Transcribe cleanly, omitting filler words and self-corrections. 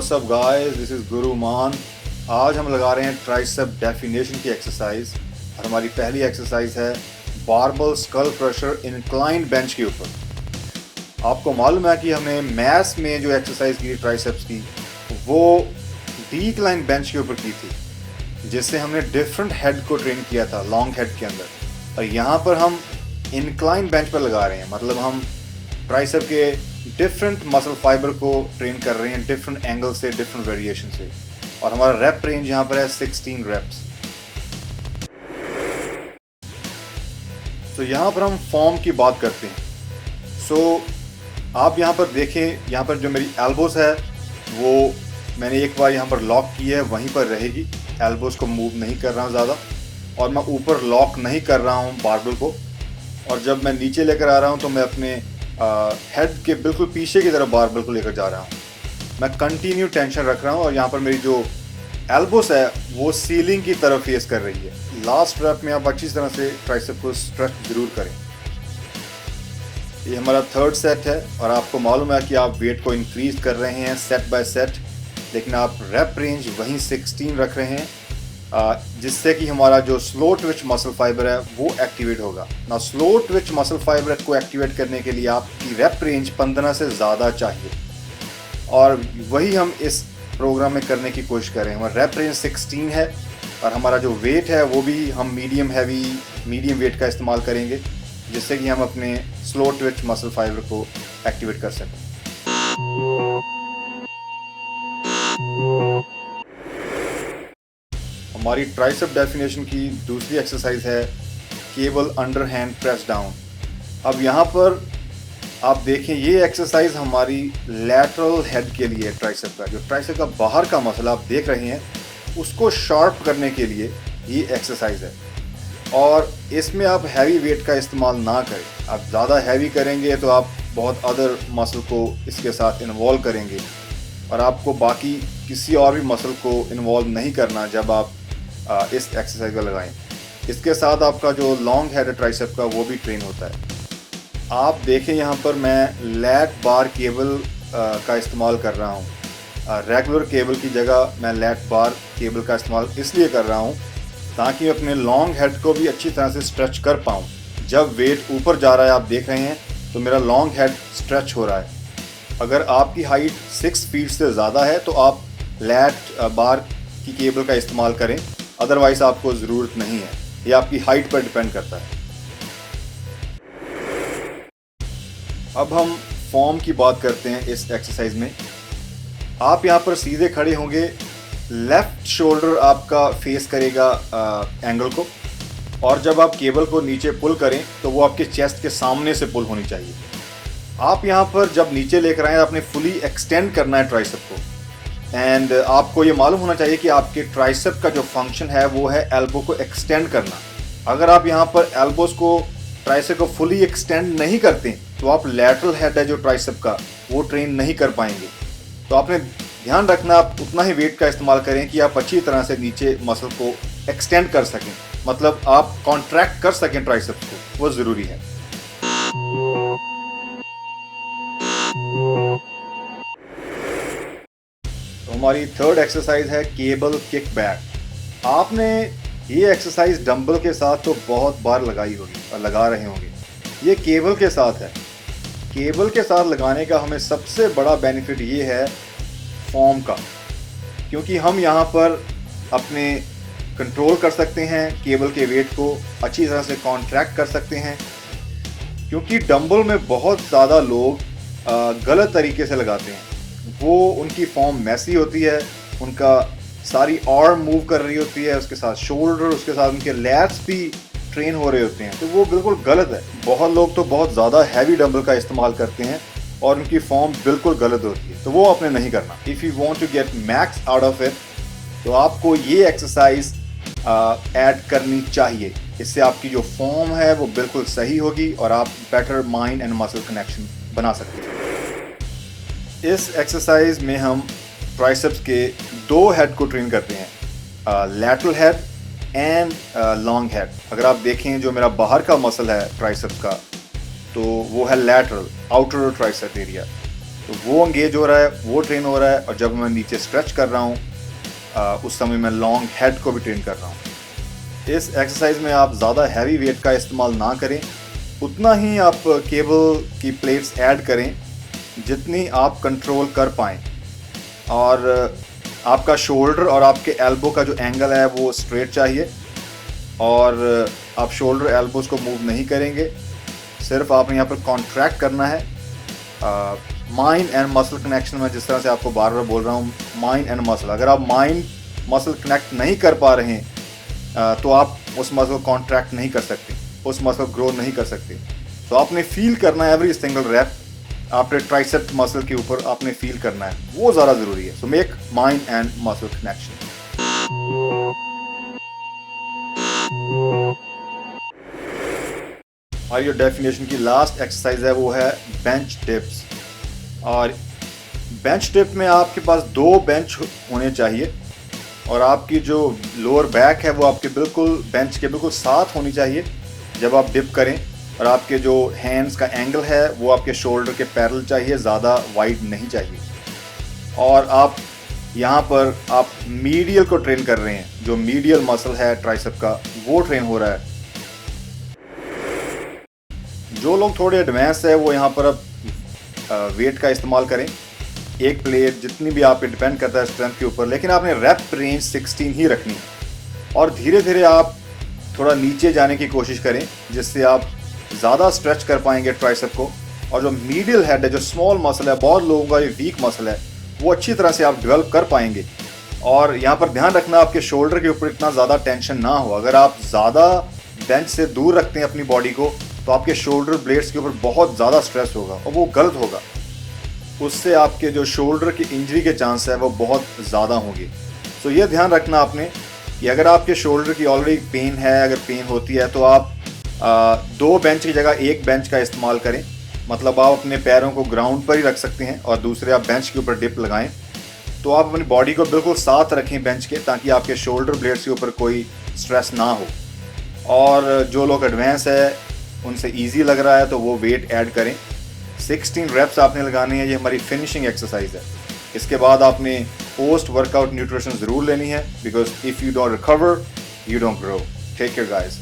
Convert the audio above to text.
What's up guys, this is गुरु मान। आज हम लगा रहे हैं ट्राइसेप डेफिनेशन की एक्सरसाइज और हमारी पहली एक्सरसाइज है barbell skull crusher inclined bench के ऊपर। आपको मालूम है कि हमने मैथ्स में जो एक्सरसाइज की ट्राइसेप्स की वो डिक्लाइन बेंच के ऊपर की थी, जिससे हमने डिफरेंट हेड को ट्रेन किया था लॉन्ग हेड के अंदर। और यहाँ पर हम इंक्लाइन बेंच पर लगा रहे हैं, मतलब हम ट्राइसेप के डिफरेंट मसल फाइबर को ट्रेन कर रहे हैं डिफरेंट एंगल से, डिफरेंट वेरिएशन से। और हमारा रेप रेंज यहाँ पर है 16 रेप्स। तो यहाँ पर हम फॉर्म की बात करते हैं। सो आप यहाँ पर देखें, यहाँ पर जो मेरी एल्बोस है वो मैंने एक बार यहाँ पर लॉक की है, वहीं पर रहेगी। एल्बोस को मूव नहीं कर रहा हूँ ज़्यादा, और मैं ऊपर लॉक नहीं कर रहा हूँ बारबल को। और जब मैं नीचे लेकर आ रहा हूँ तो मैं अपने हेड के बिल्कुल पीछे की तरफ बारबल को लेकर जा रहा हूँ। मैं कंटिन्यू टेंशन रख रहा हूँ और यहाँ पर मेरी जो एल्बोस है वो सीलिंग की तरफ फेस कर रही है। लास्ट रेप में आप अच्छी तरह से ट्राइसेप को स्ट्रेच जरूर करें। ये हमारा थर्ड सेट है और आपको मालूम है कि आप वेट को इंक्रीज कर रहे हैं सेट बाय सेट, लेकिन आप रेप रेंज वहीं 16 रख रहे हैं, जिससे कि हमारा जो स्लो ट्विच मसल फाइबर है वो एक्टिवेट होगा ना। स्लो ट्विच मसल फाइबर को एक्टिवेट करने के लिए आपकी रेप रेंज 15 से ज़्यादा चाहिए, और वही हम इस प्रोग्राम में करने की कोशिश करें। हमारा रेप रेंज 16 है और हमारा जो वेट है वो भी हम मीडियम वेट का इस्तेमाल करेंगे, जिससे कि हम अपने स्लो ट्विच मसल फाइबर को एक्टिवेट कर सकें। हमारी ट्राइसेप डेफिनेशन की दूसरी एक्सरसाइज है cable under hand press down. अब यहाँ पर आप देखें, ये एक्सरसाइज हमारी लैटरल हेड के लिए ट्राइसेप का, जो ट्राइसेप का बाहर का मसला आप देख रहे हैं उसको शार्प करने के लिए ये एक्सरसाइज है। और इसमें आप हैवी वेट का इस्तेमाल ना करें। आप ज़्यादा हैवी करेंगे तो आप बहुत अदर मसल को इसके साथ इन्वॉल्व करेंगे, और आपको बाकी किसी और भी मसल को इन्वॉल्व नहीं करना जब आप इस एक्सरसाइज को लगाएं। इसके साथ आपका जो लॉन्ग हेड है ट्राइसेप का वो भी ट्रेन होता है। आप देखें यहाँ पर मैं लैट बार केबल का इस्तेमाल कर रहा हूँ। रेगुलर केबल की जगह मैं लैट बार केबल का इस्तेमाल इसलिए कर रहा हूँ ताकि मैं अपने लॉन्ग हेड को भी अच्छी तरह से स्ट्रेच कर पाऊँ। जब वेट ऊपर जा रहा है, आप देख रहे हैं, तो मेरा लॉन्ग हेड स्ट्रेच हो रहा है। अगर आपकी हाइट 6 फीट से ज़्यादा है तो आप लैट बार की केबल का इस्तेमाल करें, अदरवाइज आपको ज़रूरत नहीं है। ये आपकी हाइट पर डिपेंड करता है। अब हम फॉर्म की बात करते हैं इस एक्सरसाइज में। आप यहाँ पर सीधे खड़े होंगे, लेफ्ट शोल्डर आपका फेस करेगा एंगल को, और जब आप केबल को नीचे पुल करें तो वो आपके चेस्ट के सामने से पुल होनी चाहिए। आप यहाँ पर जब नीचे लेकर आए आपने फुली एक्सटेंड करना है ट्राइसेप को, एंड आपको ये मालूम होना चाहिए कि आपके ट्राइसेप का जो फंक्शन है वो है एल्बो को एक्सटेंड करना। अगर आप यहाँ पर एल्बोस को, ट्राइसेप को फुली एक्सटेंड नहीं करते तो आप लैटरल हेड है जो ट्राइसेप का वो ट्रेन नहीं कर पाएंगे। तो आपने ध्यान रखना, आप उतना ही वेट का इस्तेमाल करें कि आप अच्छी तरह से नीचे मसल को एक्सटेंड कर सकें, मतलब आप कॉन्ट्रैक्ट कर सकें ट्राइसेप को, वो ज़रूरी है। हमारी थर्ड एक्सरसाइज है केबल किक बैक। आपने ये एक्सरसाइज डंबल के साथ तो बहुत बार लगाई होगी और लगा रहे होंगे। ये केबल के साथ है। केबल के साथ लगाने का हमें सबसे बड़ा बेनिफिट ये है फॉर्म का, क्योंकि हम यहाँ पर अपने कंट्रोल कर सकते हैं, केबल के वेट को अच्छी तरह से कॉन्ट्रैक्ट कर सकते हैं। क्योंकि डंबल में बहुत ज़्यादा लोग गलत तरीके से लगाते हैं, वो उनकी फॉर्म मैसी होती है, उनका सारी आर्म मूव कर रही होती है, उसके साथ शोल्डर, उसके साथ उनके लैट्स भी ट्रेन हो रहे होते हैं, तो वो बिल्कुल गलत है। बहुत लोग तो बहुत ज़्यादा हैवी डंबल का इस्तेमाल करते हैं और उनकी फॉर्म बिल्कुल गलत होती है, तो वो आपने नहीं करना। If you want to get max out of it तो आपको ये एक्सरसाइज ऐड करनी चाहिए। इससे आपकी जो फॉर्म है वो बिल्कुल सही होगी और आप better mind and muscle connection बना सकते हैं। इस एक्सरसाइज में हम ट्राइसेप्स के दो हेड को ट्रेन करते हैं, lateral head and long head. अगर आप देखें, जो मेरा बाहर का मसल है ट्राइसेप्स का, तो वो है लैटरल, आउटर ट्राइसेप एरिया, तो वो एंगेज हो रहा है, वो ट्रेन हो रहा है, और जब मैं नीचे स्ट्रेच कर रहा हूँ उस समय मैं लॉन्ग हेड को भी ट्रेन कर रहा हूँ। इस एक्सरसाइज में आप ज़्यादा हैवी वेट का इस्तेमाल ना करें, उतना ही आप केबल की प्लेट्स ऐड करें जितनी आप कंट्रोल कर पाएँ, और आपका शोल्डर और आपके एल्बो का जो एंगल है वो स्ट्रेट चाहिए, और आप शोल्डर एल्बोज को मूव नहीं करेंगे, सिर्फ आपने यहाँ पर कॉन्ट्रैक्ट करना है। माइंड एंड मसल कनेक्शन में जिस तरह से आपको बार बार बोल रहा हूँ, माइंड एंड मसल, अगर आप माइंड मसल कनेक्ट नहीं कर पा रहे हैं तो आप उस मसल कॉन्ट्रैक्ट नहीं कर सकते, उस मसल ग्रो नहीं कर सकते। तो आपने फील करना है एवरी सिंगल रैप, आपने ट्राइसेप मसल के ऊपर आपने फील करना है, वो ज़्यादा ज़रूरी है। So make mind and muscle connection. और ये डेफिनेशन की लास्ट एक्सरसाइज है वो है बेंच डिप्स। और बेंच डिप में आपके पास 2 बेंच होने चाहिए, और आपकी जो लोअर बैक है वो आपके बिल्कुल बेंच के बिल्कुल साथ होनी चाहिए जब आप डिप करें, और आपके जो हैंड्स का एंगल है वो आपके शोल्डर के पैरेलल चाहिए, ज़्यादा वाइड नहीं चाहिए। और आप यहाँ पर आप मीडियल को ट्रेन कर रहे हैं, जो मीडियल मसल है ट्राइसेप का वो ट्रेन हो रहा है। जो लोग थोड़े एडवांस है वो यहाँ पर अब वेट का इस्तेमाल करें, एक प्लेट जितनी भी आप पे डिपेंड करता है स्ट्रेंथ के ऊपर, लेकिन आपने रेप रेंज 16 ही रखनी है, और धीरे धीरे आप थोड़ा नीचे जाने की कोशिश करें जिससे आप ज़्यादा स्ट्रेच कर पाएंगे ट्राइसेप को। और जो मीडियल हेड है, जो स्मॉल मसल है, बहुत लोगों का ये वीक मसल है, वो अच्छी तरह से आप डेवलप कर पाएंगे। और यहाँ पर ध्यान रखना आपके शोल्डर के ऊपर इतना ज़्यादा टेंशन ना हो। अगर आप ज़्यादा बेंच से दूर रखते हैं अपनी बॉडी को तो आपके शोल्डर ब्लेड्स के ऊपर बहुत ज़्यादा स्ट्रेस होगा, और वो गलत होगा, उससे आपके जो शोल्डर की इंजरी के चांस है वो बहुत ज़्यादा होंगे। तो ये ध्यान रखना आपने कि अगर आपके शोल्डर की ऑलरेडी पेन है, अगर पेन होती है तो आप 2 बेंच की जगह 1 बेंच का इस्तेमाल करें। मतलब आप अपने पैरों को ग्राउंड पर ही रख सकते हैं और दूसरे आप बेंच के ऊपर डिप लगाएं। तो आप अपनी बॉडी को बिल्कुल साथ रखें बेंच के, ताकि आपके शोल्डर ब्लेड्स के ऊपर कोई स्ट्रेस ना हो। और जो लोग एडवांस है उनसे इजी लग रहा है तो वो वेट ऐड करें। 16 रेप्स आपने लगानी है, ये हमारी फिनिशिंग एक्सरसाइज है। इसके बाद आपने पोस्ट वर्कआउट न्यूट्रिशन ज़रूर लेनी है, because if you don't recover you don't grow. Take care guys.